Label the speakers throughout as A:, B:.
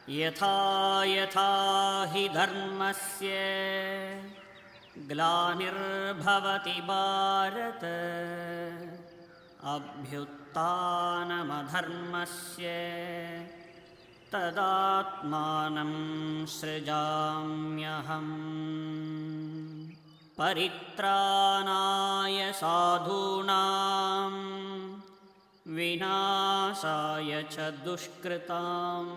A: यथा यथा हि धर्मस्य ग्लानिर्भवति भारत अभ्युत्थानमधर्मस्य तदात्मानं सृजाम्यहम् परित्राणाय साधूनां विनाशाय च दुष्कृताम्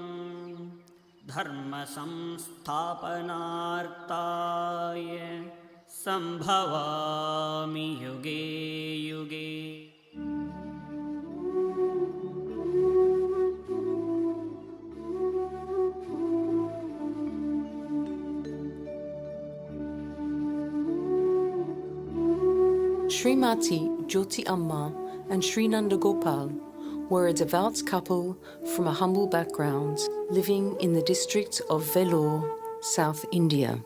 A: धर्मसंस्थापनार्थाय संभवामि युगे युगे।
B: Srimati Jyoti Amma and Sri Nanda Gopal were a devout couple from a humble background living in the district of Vellore, South India.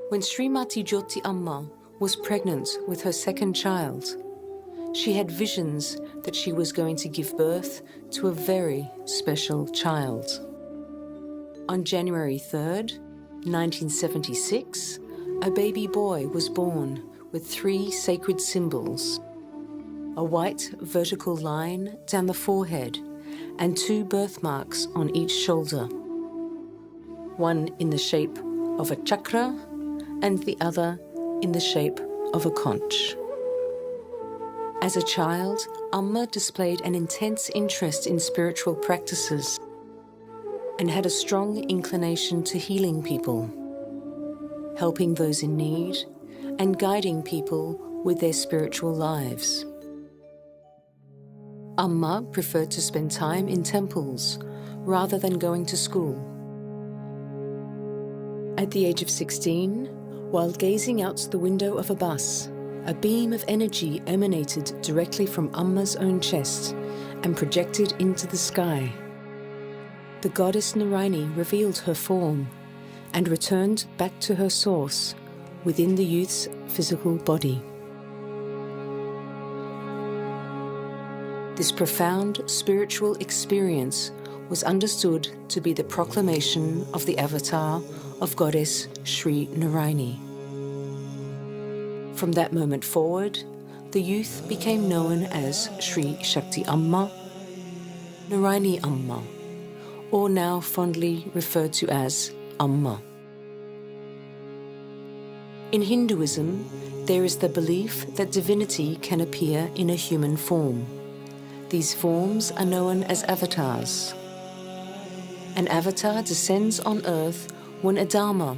B: When Srimati Jyoti Amma was pregnant with her second child, she had visions that she was going to give birth to a very special child. On January 3rd, 1976, a baby boy was born with 3 sacred symbols: a white vertical line down the forehead and 2 birthmarks on each shoulder, one in the shape of a chakra and the other in the shape of a conch. As a child, Amma displayed an intense interest in spiritual practices and had a strong inclination to healing people, helping those in need and guiding people with their spiritual lives. Amma preferred to spend time in temples rather than going to school. At the age of 16, while gazing out the window of a bus, a beam of energy emanated directly from Amma's own chest and projected into the sky. The goddess Narayani revealed her form and returned back to her source within the youth's physical body. This profound spiritual experience was understood to be the proclamation of the avatar of goddess Sri Narayani. From that moment forward, the youth became known as Sri Sakthi Amma, Narayani Amma, or now fondly referred to as Amma. In Hinduism, there is the belief that divinity can appear in a human form. These forms are known as avatars. An avatar descends on earth when a dharma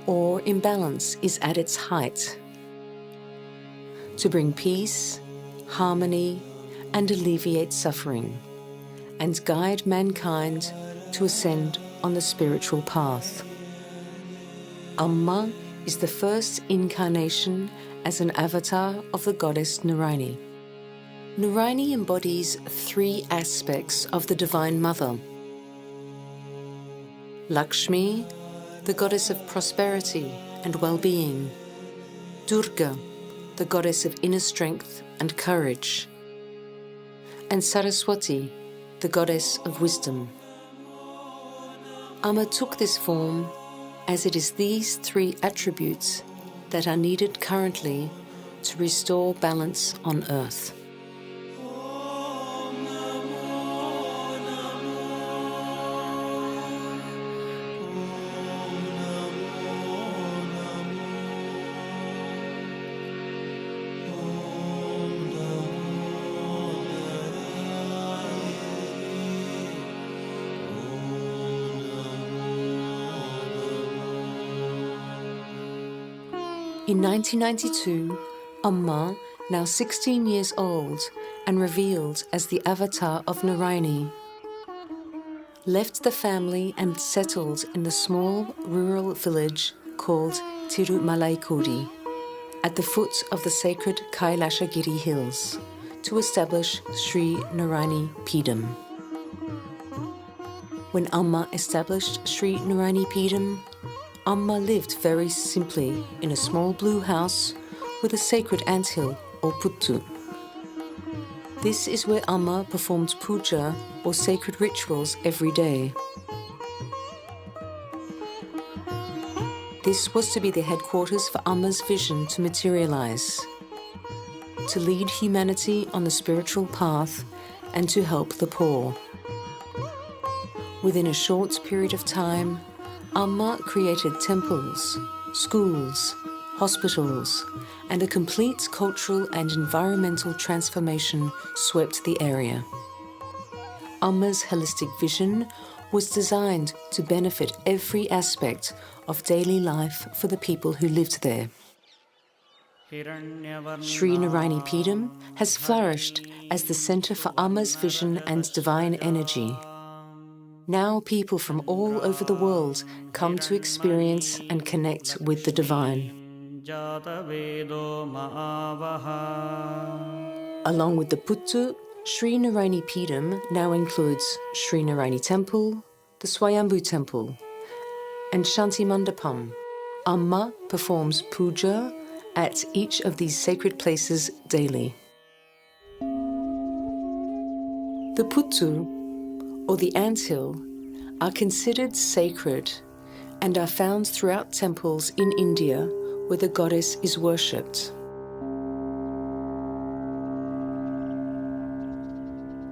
B: or imbalance is at its height, to bring peace, harmony, and alleviate suffering, and guide mankind to ascend on the spiritual path. Amma is the first incarnation as an avatar of the goddess Narayani. Narayani embodies 3 aspects of the Divine Mother: Lakshmi, the goddess of prosperity and well-being; Durga, the goddess of inner strength and courage; and Saraswati, the goddess of wisdom. Amma took this form as it is these 3 attributes that are needed currently to restore balance on earth. In 1992, Amma, now 16 years old and revealed as the avatar of Narayani, left the family and settled in the small rural village called Tirumalaikudi at the foot of the sacred Kailashagiri hills to establish Sri Narayani Peedam. When Amma established Sri Narayani Peedam, Amma lived very simply in a small blue house with a sacred anthill or puttu. This is where Amma performed puja or sacred rituals every day. This was to be the headquarters for Amma's vision to materialize, to lead humanity on the spiritual path and to help the poor. Within a short period of time, Amma created temples, schools, hospitals, and a complete cultural and environmental transformation swept the area. Amma's holistic vision was designed to benefit every aspect of daily life for the people who lived there. Sri Narayani Peedam has flourished as the centre for Amma's vision and divine energy. Now people from all over the world come to experience and connect with the divine. Along with the Puttu, Sri Narayani Peedam now includes Sri Narayani Temple, the Swayambhu Temple, and Shanti Mandapam. Amma performs puja at each of these sacred places daily. The Puttu, or the anthill, are considered sacred and are found throughout temples in India where the goddess is worshipped.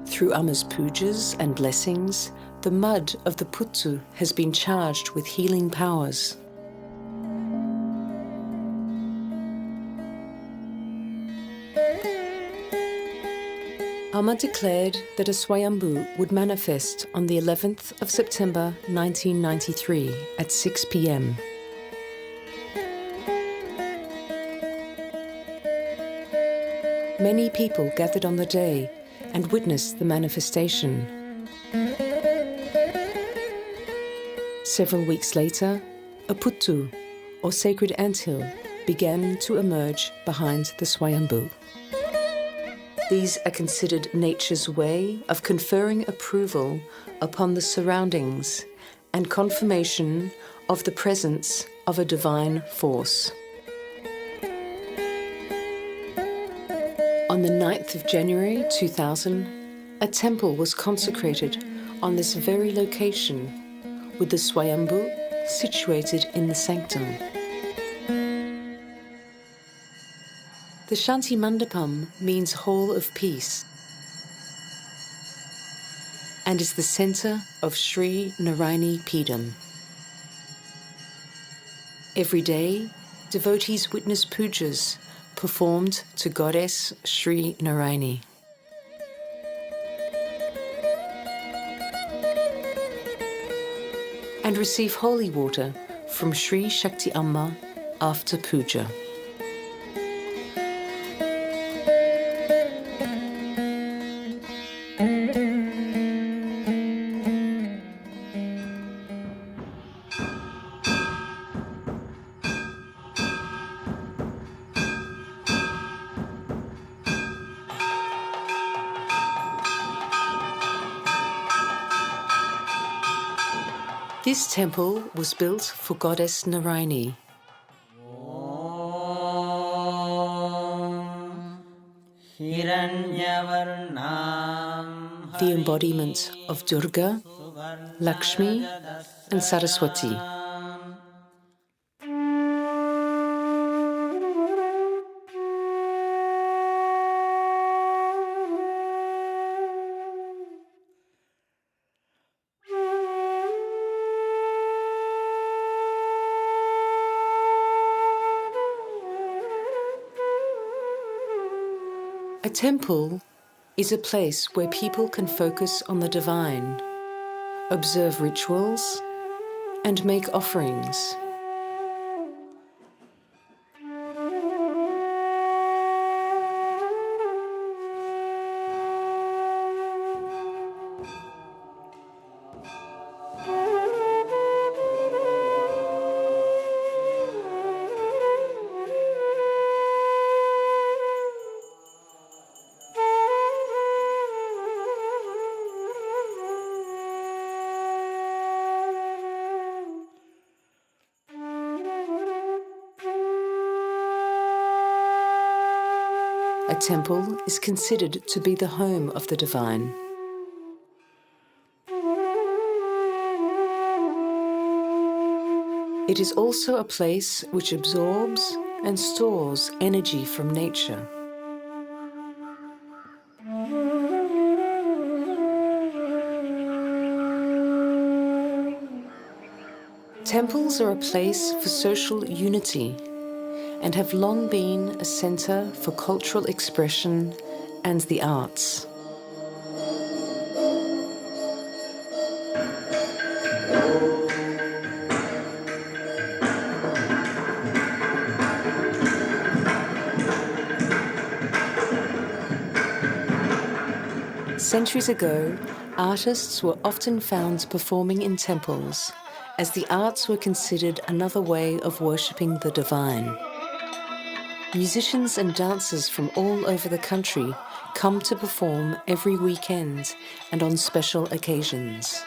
B: Through Amma's pujas and blessings, the mud of the Puttu has been charged with healing powers. Amma declared that a Swayambhu would manifest on the 11th of September 1993 at 6 p.m. Many people gathered on the day and witnessed the manifestation. Several weeks later, a Puttu, or sacred anthill, began to emerge behind the Swayambhu. These are considered nature's way of conferring approval upon the surroundings and confirmation of the presence of a divine force. On the 9th of January 2000, a temple was consecrated on this very location, with the Swayambhu situated in the sanctum. The Shanti Mandapam means Hall of Peace and is the centre of Sri Narayani Peedam. Every day, devotees witness pujas performed to Goddess Sri Narayani. And receive holy water from Sri Sakthi Amma after puja. This temple was built for Goddess Narayani. The embodiment of Durga, Lakshmi, and Saraswati. A temple is a place where people can focus on the divine, observe rituals, and make offerings. A temple is considered to be the home of the divine. It is also a place which absorbs and stores energy from nature. Temples are a place for social unity and have long been a centre for cultural expression and the arts. Centuries ago, artists were often found performing in temples, as the arts were considered another way of worshipping the divine. Musicians and dancers from all over the country come to perform every weekend and on special occasions.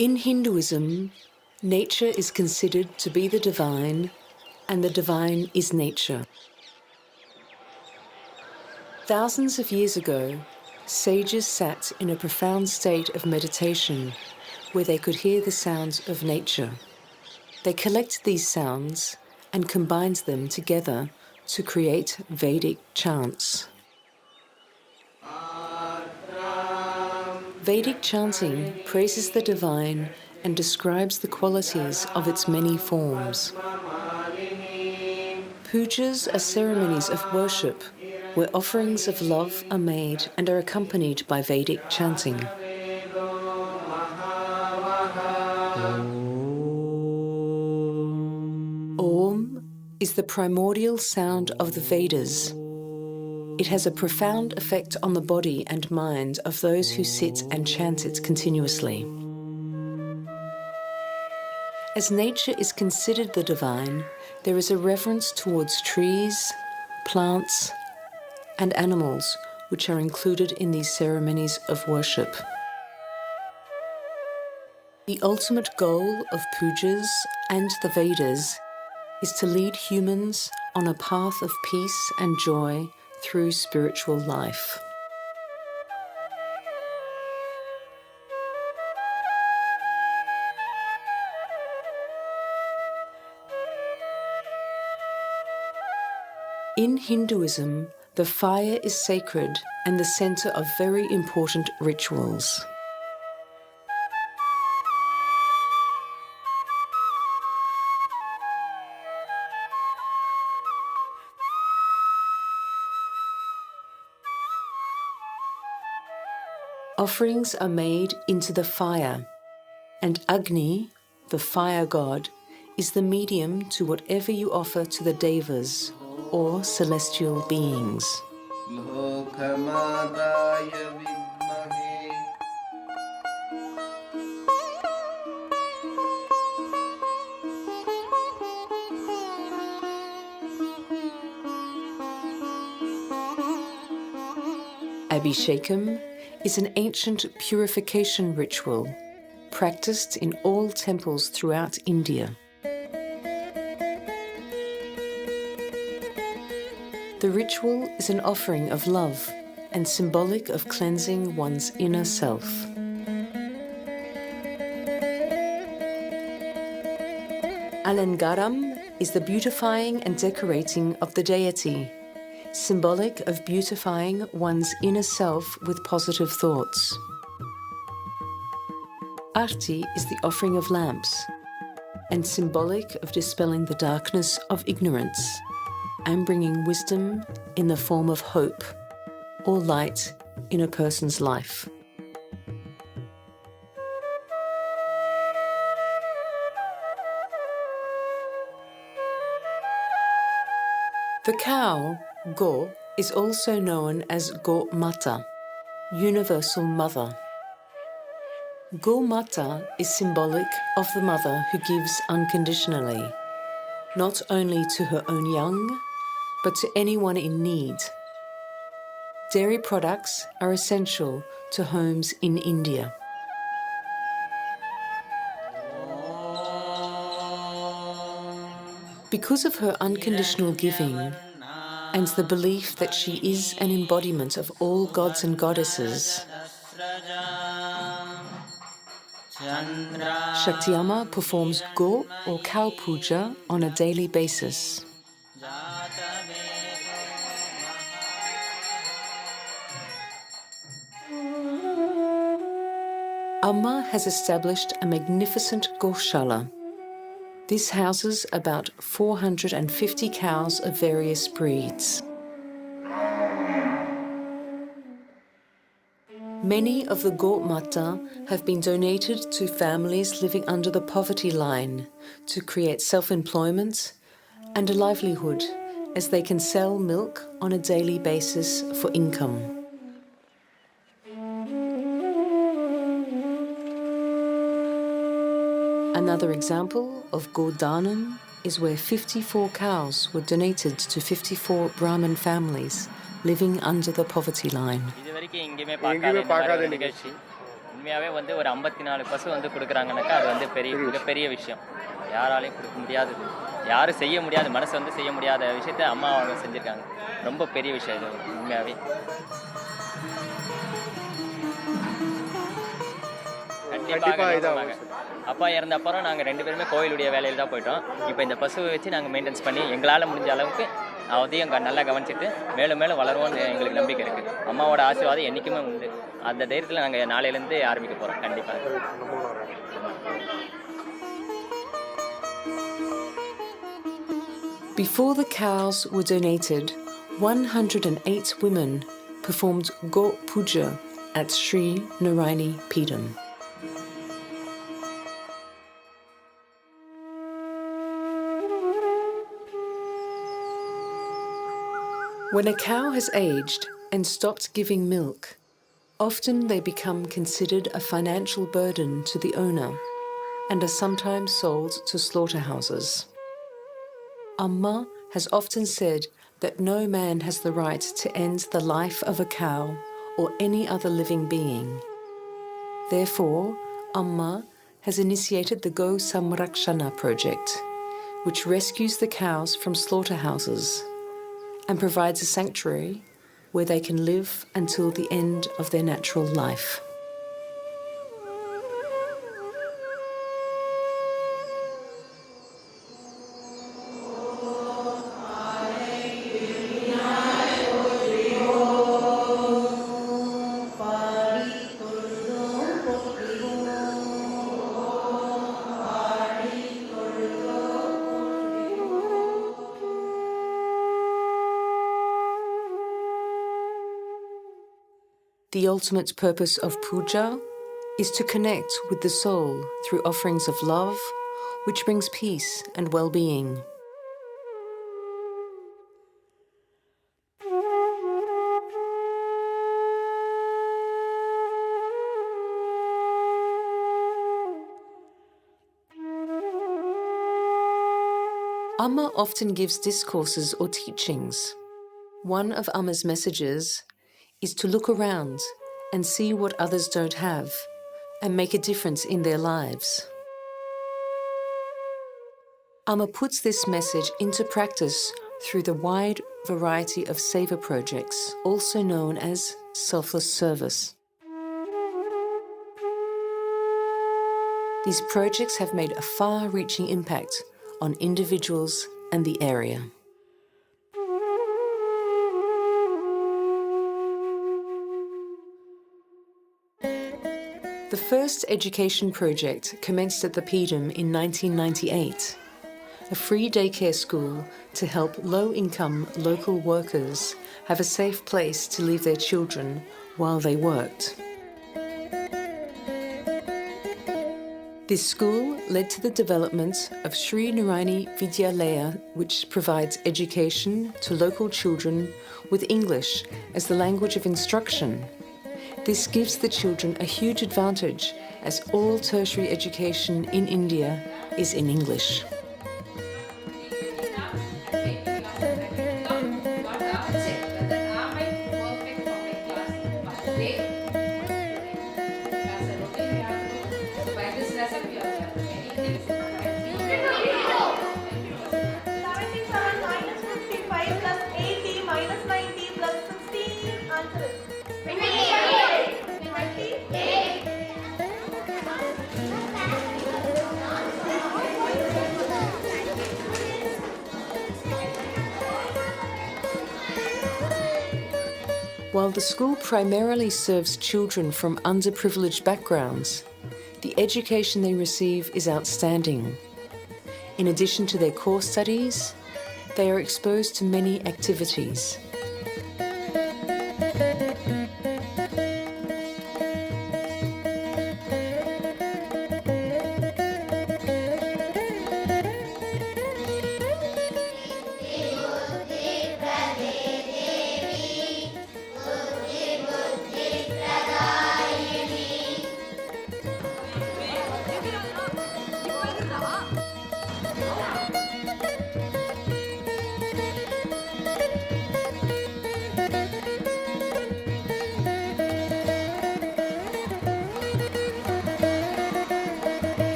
B: In Hinduism, nature is considered to be the divine, and the divine is nature. Thousands of years ago, sages sat in a profound state of meditation where they could hear the sounds of nature. They collected these sounds and combined them together to create Vedic chants. Vedic chanting praises the divine and describes the qualities of its many forms. Pujas are ceremonies of worship where offerings of love are made and are accompanied by Vedic chanting. Om is the primordial sound of the Vedas. It has a profound effect on the body and mind of those who sit and chant it continuously. As nature is considered the divine, there is a reverence towards trees, plants, and animals which are included in these ceremonies of worship. The ultimate goal of pujas and the Vedas is to lead humans on a path of peace and joy through spiritual life. In Hinduism, the fire is sacred and the center of very important rituals. Offerings are made into the fire, and Agni, the fire god, is the medium to whatever you offer to the devas or celestial beings. Abhishekam is an ancient purification ritual practiced in all temples throughout India. The ritual is an offering of love and symbolic of cleansing one's inner self. Alangaram is the beautifying and decorating of the deity, symbolic of beautifying one's inner self with positive thoughts. Arti is the offering of lamps and symbolic of dispelling the darkness of ignorance and bringing wisdom in the form of hope or light in a person's life. The cow, Go, is also known as Go Mata, Universal Mother. Go Mata is symbolic of the mother who gives unconditionally, not only to her own young, but to anyone in need. Dairy products are essential to homes in India. Because of her unconditional giving and the belief that she is an embodiment of all gods and goddesses, Sakthi Amma performs Go or cow puja on a daily basis. Amma has established a magnificent Goshala. This houses about 450 cows of various breeds. Many of the Got Mata have been donated to families living under the poverty line to create self-employment and a livelihood, as they can sell milk on a daily basis for income. Another example of Godanam is where 54 cows were donated to 54 Brahmin families living under the poverty line.
C: உண்மையாகவே வந்து ஒரு 54 பசு வந்து கொடுக்குறாங்கனாக்கா அது வந்து மிகப்பெரிய விஷயம். யாராலையும் கொடுக்க முடியாதது, யாரும் செய்ய முடியாத, மனசு வந்து செய்ய முடியாத விஷயத்தை அம்மா அவங்க செஞ்சுருக்காங்க. ரொம்ப பெரிய விஷயம் இது உண்மையாகவே. கண்டிப்பாக அப்பா இறந்த அப்புறம் நாங்கள் 2 பேருமே கோயிலுடைய வேலையில் தான் போயிட்டோம். இப்போ இந்த பசுவை வச்சு நாங்கள் மெயின்டைன்ஸ் பண்ணி எங்களால் முடிஞ்ச அளவுக்கு அதையும் நல்லா கவனிச்சிட்டு மேலும் மேலும் வளருவோம்னு எங்களுக்கு நம்பிக்கை இருக்குது. அம்மாவோட ஆசீர்வாதம் என்றைக்குமே உண்டு. அந்த தைரியத்தில் நாங்கள் நாளையிலேருந்து ஆரம்பிக்க போகிறோம் கண்டிப்பாக.
B: Before the cows were donated, 108 women performed Got Puja at Sri Narayani Peedam. When a cow has aged and stopped giving milk, often they become considered a financial burden to the owner and are sometimes sold to slaughterhouses. Amma has often said that no man has the right to end the life of a cow or any other living being. Therefore, Amma has initiated the Go Samrakshana project, which rescues the cows from slaughterhouses and provides a sanctuary where they can live until the end of their natural life. The ultimate purpose of puja is to connect with the soul through offerings of love, which brings peace and well-being. Amma often gives discourses or teachings. One of Amma's messages is to look around and see what others don't have and make a difference in their lives. Amma puts this message into practice through the wide variety of seva projects, also known as selfless service. These projects have made a far-reaching impact on individuals and the area. The first education project commenced at the Peedam in 1998, a free daycare school to help low-income local workers have a safe place to leave their children while they worked. This school led to the development of Sri Narayani Vidyalaya, which provides education to local children with English as the language of instruction. This gives the children a huge advantage as all tertiary education in India is in English. While the school primarily serves children from underprivileged backgrounds, the education they receive is outstanding. In addition to their core studies, they are exposed to many activities.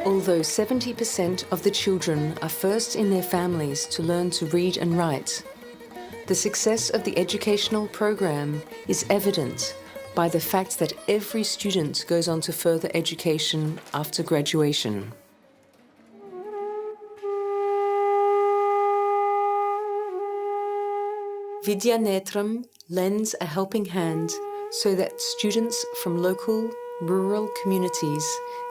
B: Although 70% of the children are first in their families to learn to read and write, the success of the educational program is evident by the fact that every student goes on to further education after graduation. Vidya Netram lends a helping hand so that students from local, rural communities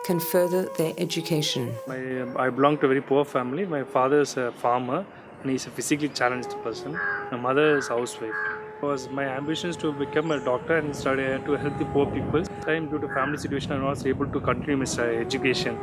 B: can further their education.
D: I belong to a very poor family. My father is a farmer and he's a physically challenged person. My mother is a housewife. My ambition is to become a doctor and study to help the poor people. Due to family situation, I was able to continue my education.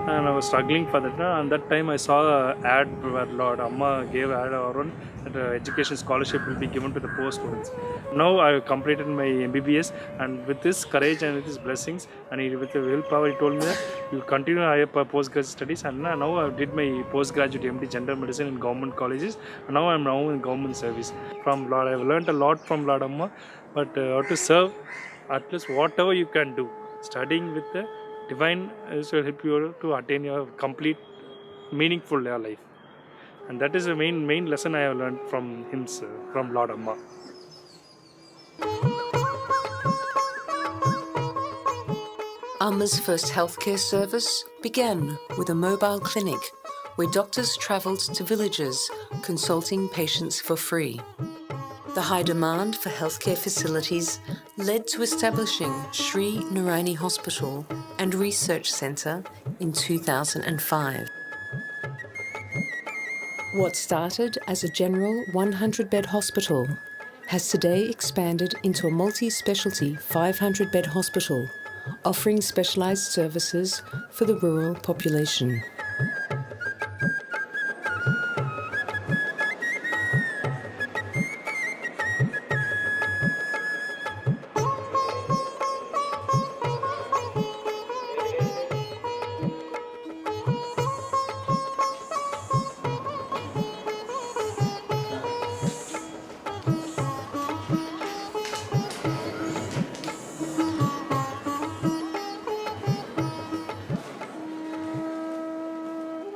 D: And I was struggling for that. And that time I saw an ad where Lord Amma gave ad around that education scholarship will be given to the poor students. Now I have completed my MBBS, and with this courage and with his blessings and with the willpower, he told me that you continue higher postgraduate studies. And now I did my postgraduate MD General Medicine in government colleges. And now I am now in government service. From Lord, I have learned a lot from Lord Amma, but how to serve at least whatever you can do. Studying with the divine will help you to attain your complete meaningful life, and that is the main lesson I have learned from him, from Lord Amma.
B: Amma's first healthcare service began with a mobile clinic where doctors travelled to villages consulting patients for free. The high demand for healthcare facilities led to establishing Sri Narayani Hospital and Research Centre in 2005. What started as a general 100-bed hospital has today expanded into a multi-specialty 500-bed hospital, offering specialised services for the rural population.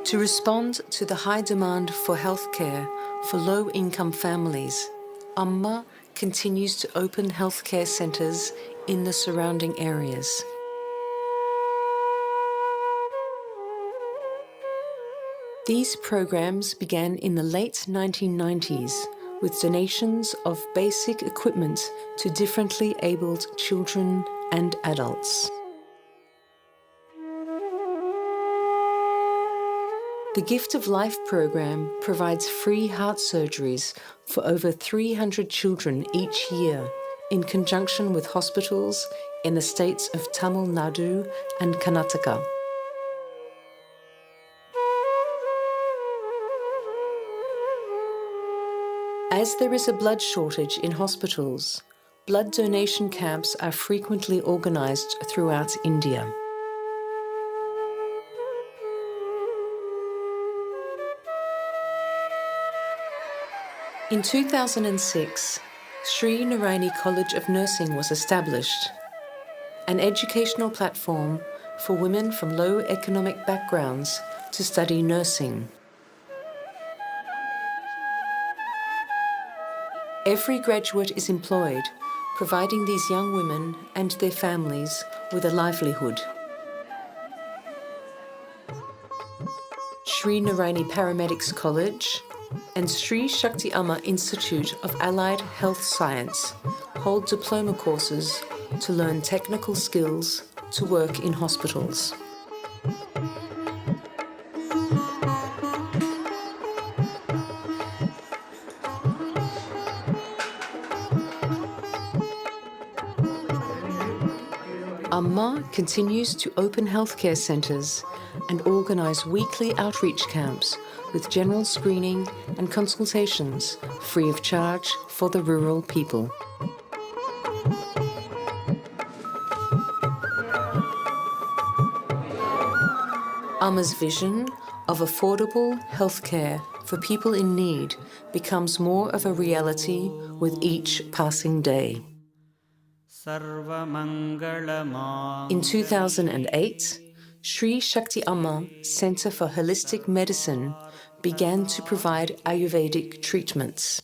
B: To respond to the high demand for healthcare for low-income families, Amma continues to open healthcare centres in the surrounding areas. These programs began in the late 1990s with donations of basic equipment to differently abled children and adults. The Gift of Life program provides free heart surgeries for over 300 children each year in conjunction with hospitals in the states of Tamil Nadu and Karnataka. As there is a blood shortage in hospitals, blood donation camps are frequently organised throughout India. In 2006, Sri Narayani College of Nursing was established, an educational platform for women from low economic backgrounds to study nursing. Every graduate is employed, providing these young women and their families with a livelihood. Sri Narayani Paramedics College and Sri Sakthi Amma Institute of Allied Health Science hold diploma courses to learn technical skills to work in hospitals. Amma continues to open healthcare centres and organise weekly outreach camps with general screening and consultations free of charge for the rural people. Amma's vision of affordable healthcare for people in need becomes more of a reality with each passing day. In 2008, Sri Sakthi Amma Centre for Holistic Medicine began to provide Ayurvedic treatments.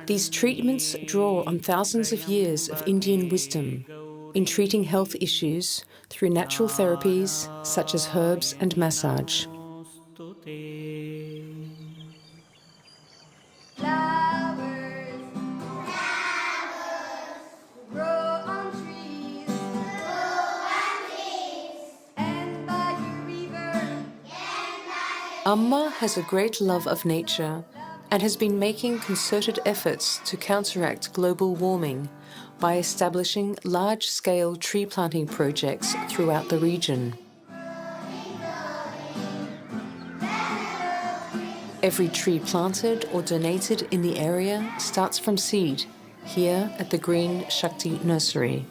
B: These treatments draw on thousands of years of Indian wisdom in treating health issues through natural therapies such as herbs and massage. Amma has a great love of nature and has been making concerted efforts to counteract global warming by establishing large-scale tree planting projects throughout the region. Every tree planted or donated in the area starts from seed, here at the Green Shakti Nursery.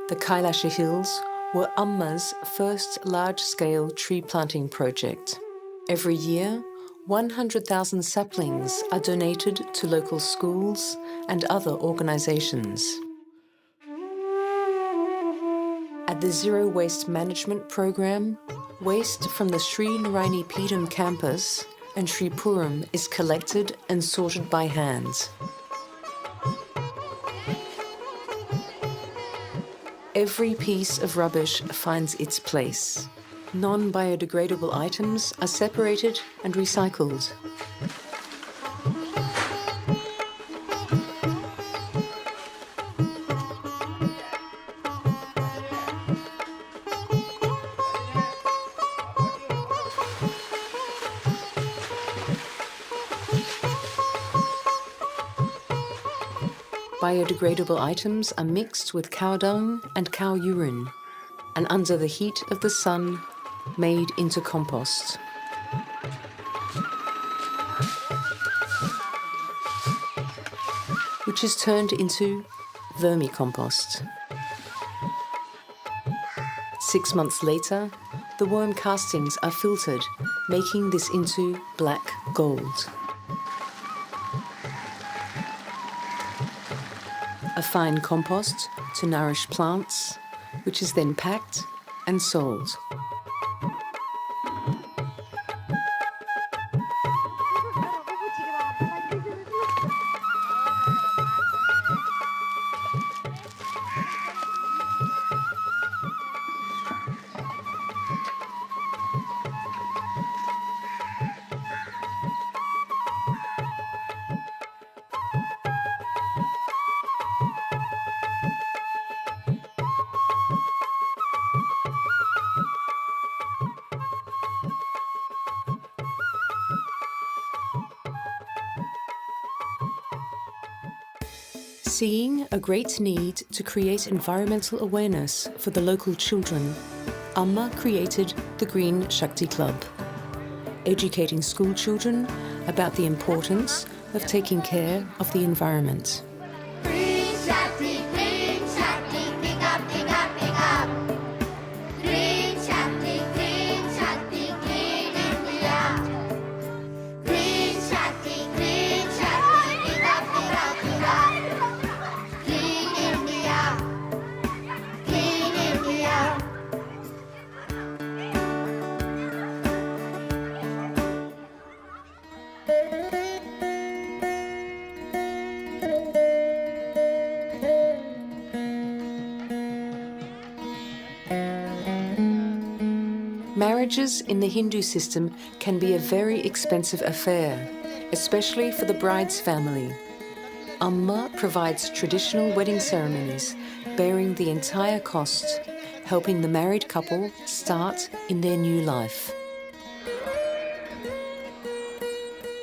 B: The Kailasha Hills were Amma's first large-scale tree planting project. Every year, 100,000 saplings are donated to local schools and other organisations. At the Zero Waste Management Program, waste from the Sri Narayani Peedam campus and Sripuram is collected and sorted by hand. Every piece of rubbish finds its place. Non-biodegradable items are separated and recycled. Biodegradable items are mixed with cow dung and cow urine, and under the heat of the sun, made into compost. Which is turned into vermicompost. 6 months later, the worm castings are filtered, making this into black gold. A fine compost to nourish plants, which is then packed and sold. Seeing a great need to create environmental awareness for the local children, Amma created the Green Shakti Club, educating school children about the importance of taking care of the environment.
E: Green Shakti, pick up, pick up, pick up. Green Shakti, clean India. Green Shakti, pick up, pick up, pick up. Clean India, clean India.
B: Marriages in the Hindu system can be a very expensive affair, especially for the bride's family. Amma provides traditional wedding ceremonies, bearing the entire cost, helping the married couple start in their new life.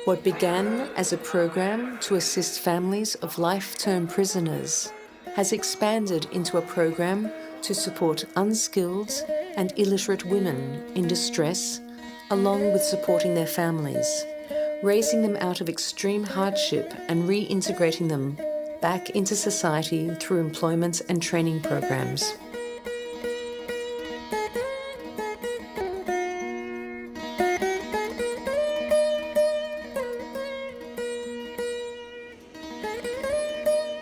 B: What began as a program to assist families of life-term prisoners has expanded into a program to support unskilled and illiterate women in distress, along with supporting their families, raising them out of extreme hardship and reintegrating them back into society through employment and training programs.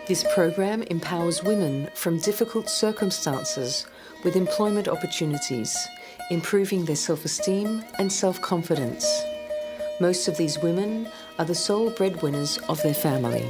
B: This program empowers women from difficult circumstances with employment opportunities, improving their self-esteem and self-confidence. Most of these women are the sole breadwinners of their family.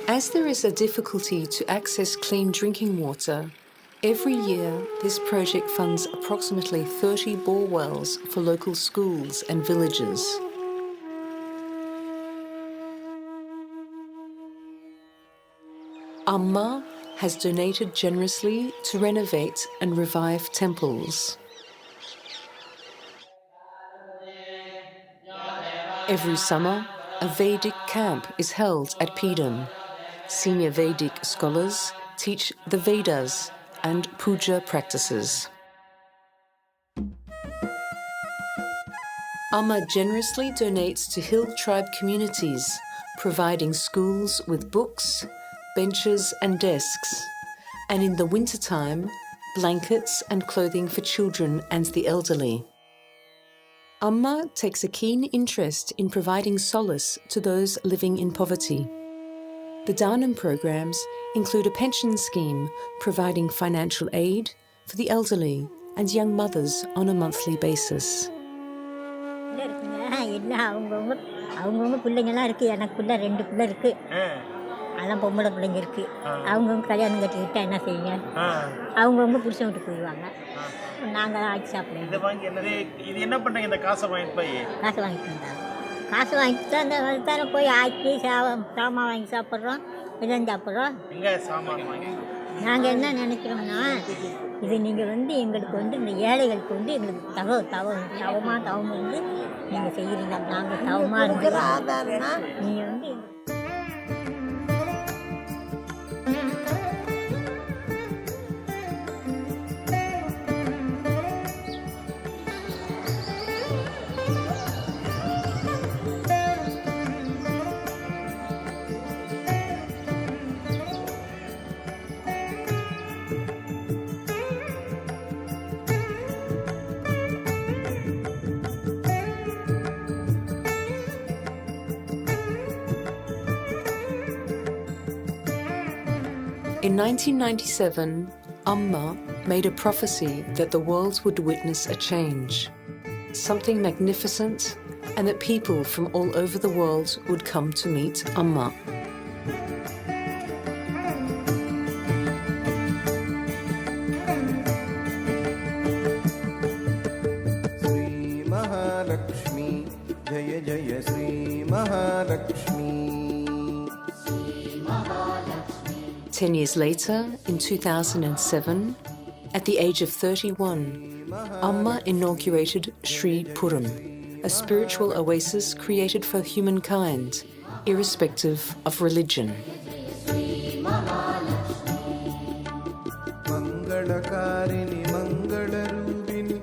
B: As there is a difficulty to access clean drinking water, every year this project funds approximately 30 bore wells for local schools and villages. Amma has donated generously to renovate and revive temples. Every summer, a Vedic camp is held at Peedam. Senior Vedic scholars teach the Vedas and puja practices. Amma generously donates to hill tribe communities, providing schools with books, benches and desks, and in the wintertime, blankets and clothing for children and the elderly. Amma takes a keen interest in providing solace to those living in poverty. The Dhanam programs include a pension scheme providing financial aid for the elderly and young mothers on a monthly basis.
F: அவங்கவுங்க பிள்ளைங்களாம் இருக்குது. எனக்கு பிள்ளை 2 பிள்ளை இருக்குது. அதெல்லாம் பொம்பளை பிள்ளைங்க இருக்குது. அவங்கவுங்க கல்யாணம் கட்டிக்கிட்டா என்ன செய்யுங்க, அவங்கவுங்க புருஷன் விட்டு போயிடுவாங்க. நாங்கள் ஆக்கி சாப்பிடுவோம்.
G: இது என்ன பண்ணுறீங்க? இந்த காசை வாங்கிட்டு போய்
F: காசு வாங்கிட்டு வந்தாங்க. காசு வாங்கிட்டு தான் அந்த தானே போய் ஆக்கி சாமான் வாங்கி சாப்பிட்றோம், இதெல்லாம் சாப்பிட்றோம்.
G: எங்கே சாமான் வாங்கி
F: நாங்கள் என்ன நினைக்கிறோம்னா, இது நீங்கள் எங்களுக்கு இந்த ஏழைகளுக்கு எங்களுக்கு தவமாக இருந்து நீங்கள் செய்கிறீங்க. நாங்கள் தவமாக இருக்கிறோம். நீங்கள்
B: In 1997, Amma made a prophecy that the world would witness a change, something magnificent, and that people from all over the world would come to meet Amma.
H: Sri Mahalakshmi, Jaya Jaya Sri Mahalakshmi.
B: 10 years later, in 2007, at the age of 31, Amma inaugurated Sri Puram, a spiritual oasis created for humankind, irrespective of religion.
H: Mangalakarini Mangalarubini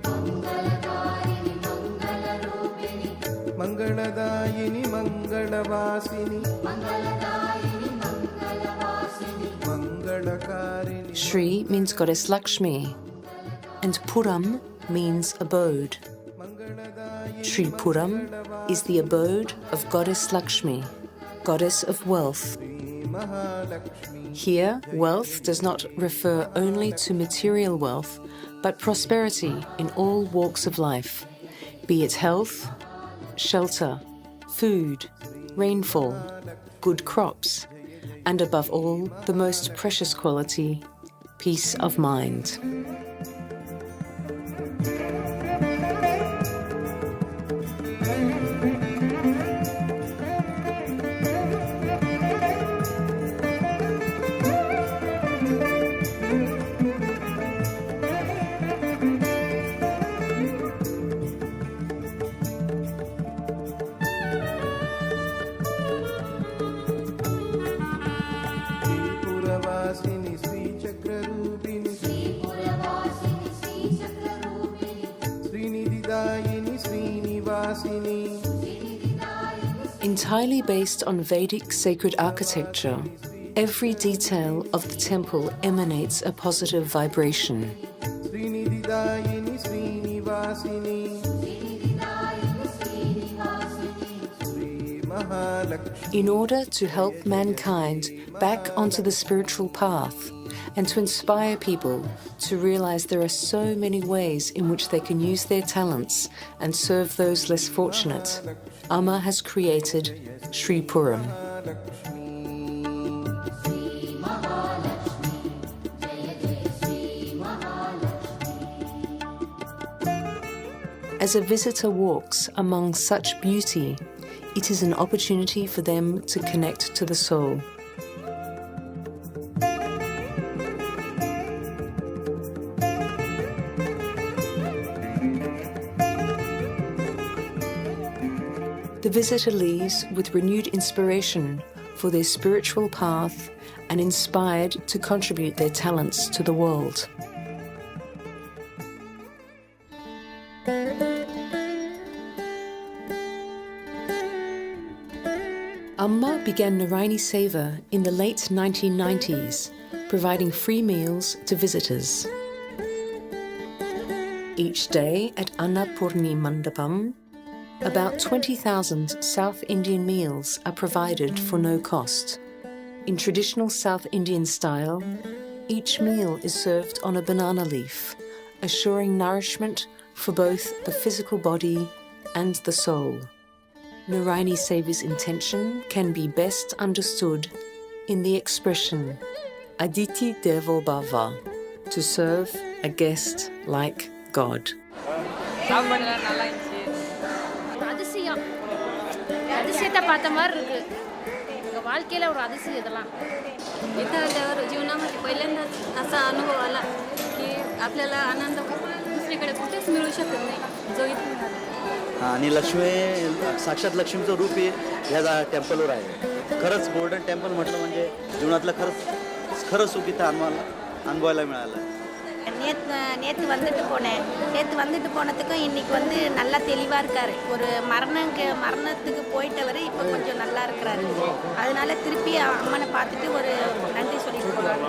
H: Mangaladayini Mangalavasini
B: Shri means Goddess Lakshmi, and Puram means abode. Sri Puram is the abode of Goddess Lakshmi, Goddess of wealth. Here, wealth does not refer only to material wealth, but prosperity in all walks of life, be it health, shelter, food, rainfall, good crops, and above all, the most precious quality, peace of mind. Entirely based on Vedic sacred architecture, every detail of the temple emanates a positive vibration. In order to help mankind back onto the spiritual path and to inspire people to realize there are so many ways in which they can use their talents and serve those less fortunate, Amma has created Sri Puram. As a visitor walks among such beauty, it is an opportunity for them to connect to the soul. The visitor leaves with renewed inspiration for their spiritual path and inspired to contribute their talents to the world. Amma began Narayani Seva in the late 1990s, providing free meals to visitors. Each day at Annapurni Mandapam, about 20,000 South Indian meals are provided for no cost. In traditional South Indian style, each meal is served on a banana leaf, assuring nourishment for both the physical body and the soul. Narayani Seva's intention can be best understood in the expression Aditi Devo Bhava, to serve a guest like God.
I: அதிசயம் அதிசயத்தை பார்த்த மாதிரி இருக்கு எங்கள் வாழ்க்கையில் ஒரு அதிசயம் இதெல்லாம் इथं जीवनामध्ये पहिल्यांदाच असा अनुभव आला की आपल्याला आनंद दुसरीकडे कुठेच मिळू शकत नाही जो इथे मिळाला.
J: आणि लक्ष्मी साक्षात लक्ष्मीचं रूप हे ह्या टेम्पलवर आहे. खरंच गोल्डन टेम्पल म्हटलं म्हणजे जीवनातलं खरं सुख इथं अनुभवायला मिळालं.
K: நேற்று வந்துட்டு போனதுக்கும் இன்னைக்கு வந்து நல்லா தெளிவாக இருக்கார். ஒரு மரணத்துக்கு போயிட்டவர் இப்போ கொஞ்சம் நல்லா இருக்கிறாரு. அதனால திருப்பி அம்மனை பார்த்துட்டு ஒரு நன்றி சொல்லிட்டு போகிறாங்க.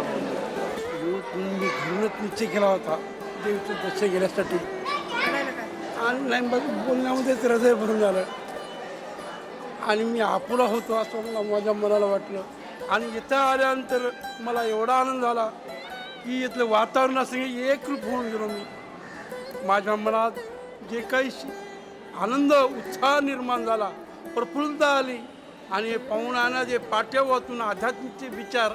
L: मी घरूनच निश्चय केला होता देवीचं दर्शन घेण्यासाठी आणि नाही बोलण्यामध्येच हृदय भरून झालं आणि मी अपुरा होतो असं मला माझ्या मनाला वाटलं. आणि इथं आल्यानंतर मला एवढा आनंद झाला की इथलं वातावरणासंगे एकरूप होऊन गेलो मी. माझ्या मनात जे काही आनंद उत्साह निर्माण झाला, प्रफुल्लता आली आणि पाहुणांना जे पाठ्यावातून आध्यात्मिकचे विचार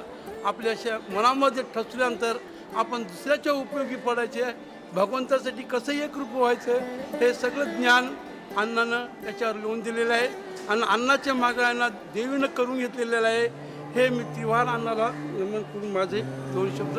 L: आपल्या मनामध्ये ठसल्यानंतर आपण दुसऱ्याच्या उपयोगी पडायचे, भगवंतासाठी कसं एकरूप व्हायचं हे सगळं ज्ञान अण्णानं त्याच्यावर लिहून दिलेलं आहे आणि अण्णाच्या मागण्यांना देवीनं करून घेतलेलं आहे. हे मी त्रिवार अण्णाला नमन करून माझे दोन शब्द